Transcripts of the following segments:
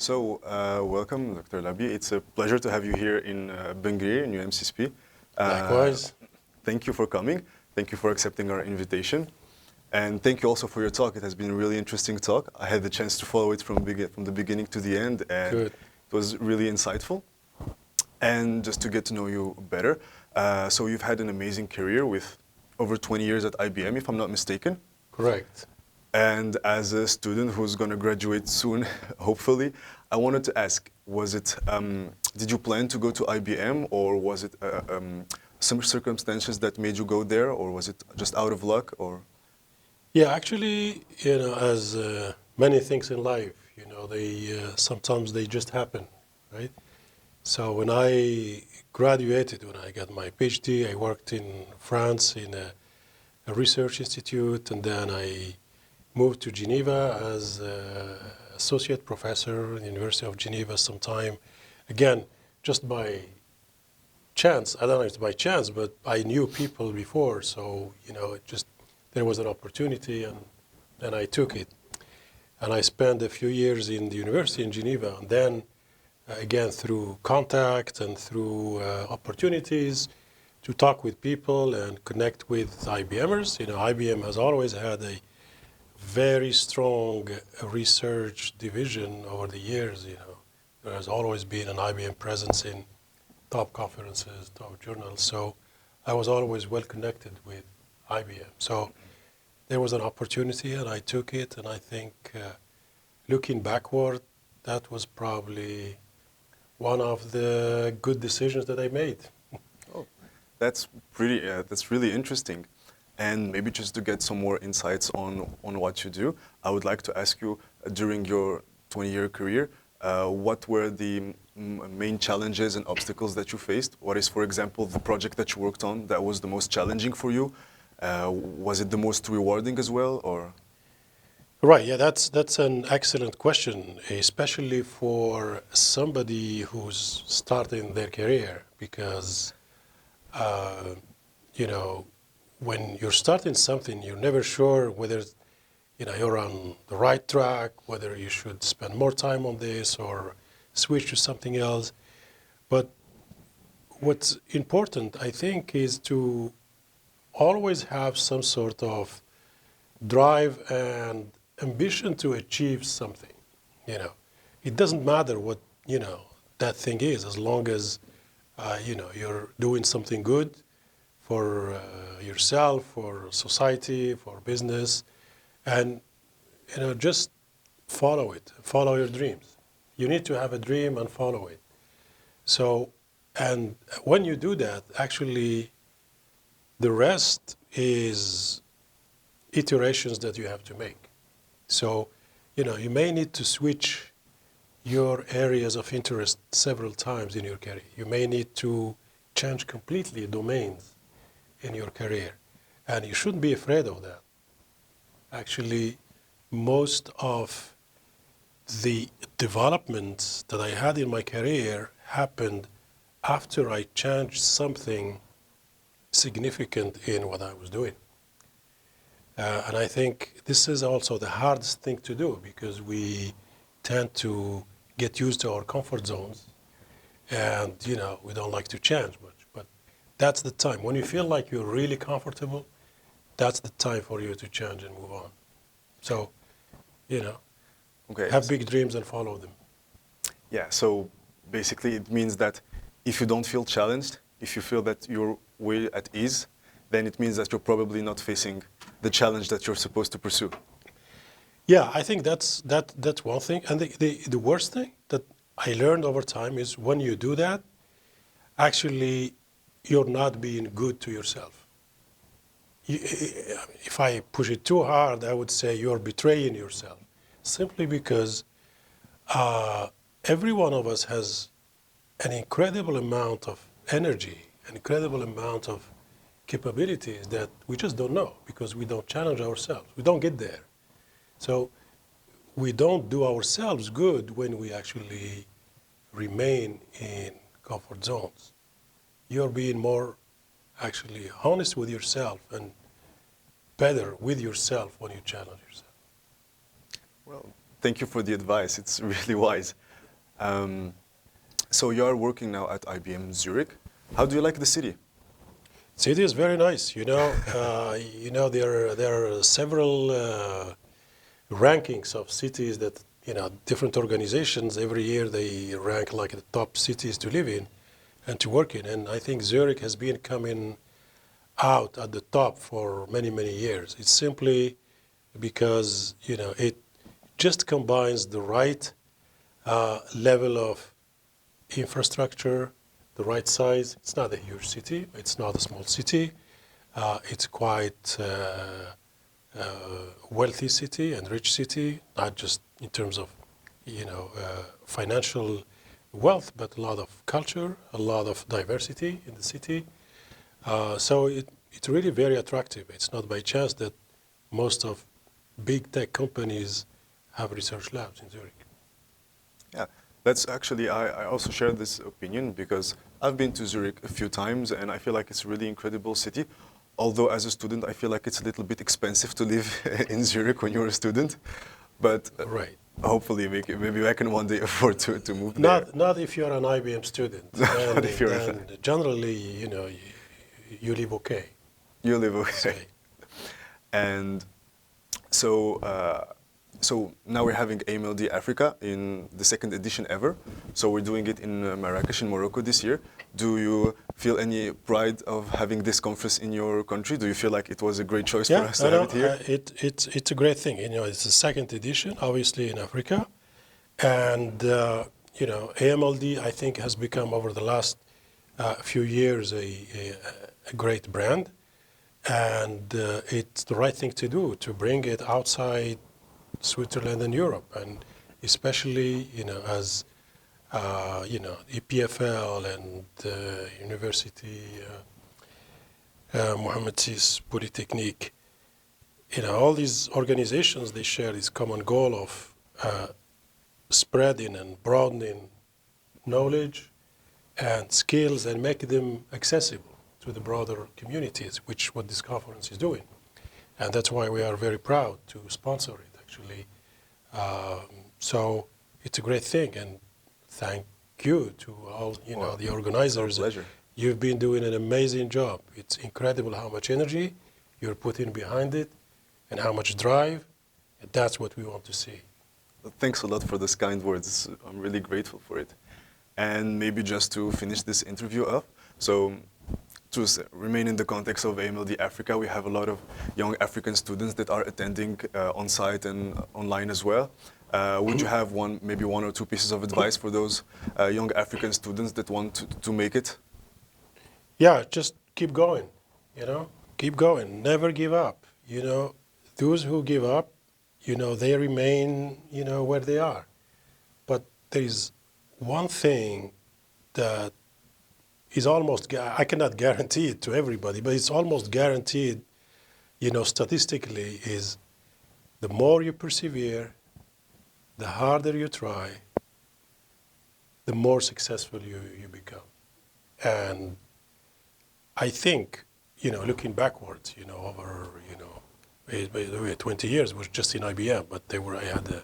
Welcome, Dr. Labbi. It's a pleasure to have you here in Bangui, in UMCSP. Likewise. Thank you for coming. Thank you for accepting our invitation. And thank you also for your talk. It has been a really interesting talk. I had the chance to follow it from the beginning to the end, and Good. It was really insightful. And just to get to know you better, so you've had an amazing career with over 20 years at IBM, if I'm not mistaken. Correct. And as a student who's going to graduate soon, hopefully, I wanted to ask, did you plan to go to IBM, or was it some circumstances that made you go there, or was it just out of luck, or? Yeah, actually, as many things in life, sometimes they just happen, right? So when I graduated, when I got my PhD, I worked in France in a research institute, and then I moved to Geneva as associate professor in the University of Geneva sometime. Again, just by chance. I don't know if it's by chance, but I knew people before, so there was an opportunity, and I took it. And I spent a few years in the university in Geneva, and then again through contact and through opportunities to talk with people and connect with IBMers. IBM has always had a very strong research division over the years. There has always been an IBM presence in top conferences, top journals. So I was always well connected with IBM. So there was an opportunity, and I took it. And I think, looking backward, that was probably one of the good decisions that I made. Oh, that's really interesting. And maybe just to get some more insights on what you do, I would like to ask you, during your 20-year career, what were the main challenges and obstacles that you faced? What is, for example, the project that you worked on that was the most challenging for you? Was it the most rewarding as well, or? Right. Yeah, that's an excellent question, especially for somebody who's starting their career, because when you're starting something, you're never sure whether you're on the right track, whether you should spend more time on this or switch to something else. But what's important, I think, is to always have some sort of drive and ambition to achieve something. It doesn't matter what that thing is, as long as you're doing something good for yourself, for society, for business, and just follow it. Follow your dreams. You need to have a dream and follow it. So, and when you do that, actually, the rest is iterations that you have to make. So, you may need to switch your areas of interest several times in your career. You may need to change completely domains in your career. And you shouldn't be afraid of that. Actually, most of the developments that I had in my career happened after I changed something significant in what I was doing. And I think this is also the hardest thing to do, because we tend to get used to our comfort zones, and we don't like to change much. But that's the time. When you feel like you're really comfortable, that's the time for you to change and move on. So, Okay. Have big dreams and follow them. Yeah, so basically it means that if you don't feel challenged, if you feel that you're way at ease, then it means that you're probably not facing the challenge that you're supposed to pursue. Yeah, I think that's one thing. And the worst thing that I learned over time is when you do that, actually, you're not being good to yourself. If I push it too hard, I would say you're betraying yourself, simply because every one of us has an incredible amount of energy, an incredible amount of capabilities that we just don't know, because we don't challenge ourselves. We don't get there. So we don't do ourselves good when we actually remain in comfort zones. You're being more actually honest with yourself and better with yourself when you challenge yourself. Well, thank you for the advice. It's really wise. Um, so you are working now at IBM Zurich. How do you like the city? City is very nice. There are several rankings of cities that different organizations every year they rank like the top cities to live in and to work in. And I think Zurich has been coming out at the top for many years. It's simply because it just combines the right level of infrastructure, the right size. It's not a huge city. It's not a small city. It's quite wealthy city and rich city, not just in terms of financial wealth, but a lot of culture, a lot of diversity in the city. So it's really very attractive. It's not by chance that most of big tech companies have research labs in Zurich. Yeah, that's actually, I also share this opinion because I've been to Zurich a few times and I feel like it's a really incredible city. Although as a student, I feel like it's a little bit expensive to live in Zurich when you're a student. But right. Hopefully maybe I can one day afford to move there. Not if you're an IBM student. Not if you're and generally, you live okay. You live okay. And so now we're having AMLD Africa in the second edition ever. So we're doing it in Marrakesh in Morocco this year. Do you feel any pride of having this conference in your country? Do you feel like it was a great choice for us to have it here? It's a great thing. It's the second edition, obviously in Africa. And, AMLD, I think, has become over the last few years a great brand. And it's the right thing to do, to bring it outside Switzerland and Europe, and especially as EPFL and University Mohammed VI Polytechnique, all these organizations, they share this common goal of spreading and broadening knowledge and skills and make them accessible to the broader communities, which what this conference is doing. And that's why we are very proud to sponsor it, actually. So it's a great thing, and thank you to all the organizers. It's our pleasure. You've been doing an amazing job. It's incredible how much energy you're putting behind it and how much drive. And that's what we want to see. Thanks a lot for those kind words. I'm really grateful for it. And maybe just to finish this interview up, so to remain in the context of AMLD Africa, we have a lot of young African students that are attending on-site and online as well. Would you have maybe one or two pieces of advice for those young African students that want to make it? Yeah, just keep going, keep going, never give up. Those who give up, they remain, where they are. But there is one thing that is almost, I cannot guarantee it to everybody, but it's almost guaranteed, statistically, is the more you persevere, the harder you try, the more successful you become. And I think, looking backwards, over, 20 years was just in IBM, but I had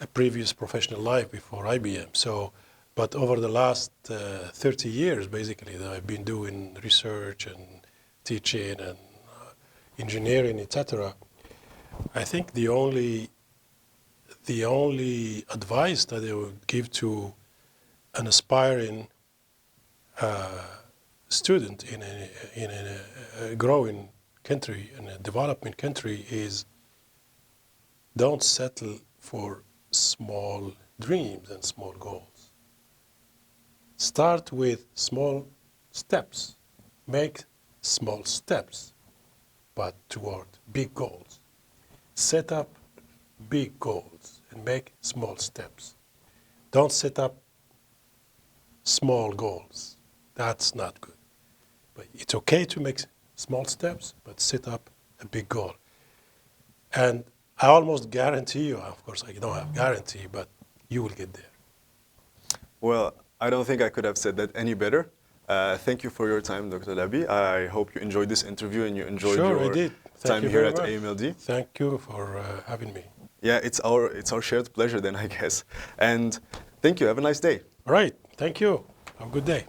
a previous professional life before IBM. But over the last 30 years, basically, that I've been doing research and teaching and engineering, etc. I think the only advice that I would give to an aspiring student in a growing country, in a developing country, is don't settle for small dreams and small goals. Start with small steps. Make small steps, but toward big goals. Set up big goals and make small steps. Don't set up small goals. That's not good. But it's okay to make small steps, but set up a big goal. And I almost guarantee you, of course I don't have guarantee, but you will get there. Well, I don't think I could have said that any better. Thank you for your time, Dr. Labbi. I hope you enjoyed this interview and you enjoyed your time here at AMLD. Thank you for having me. Yeah, it's our shared pleasure then, I guess. And Thank you. Have a nice day. All right. Thank you. Have a good day.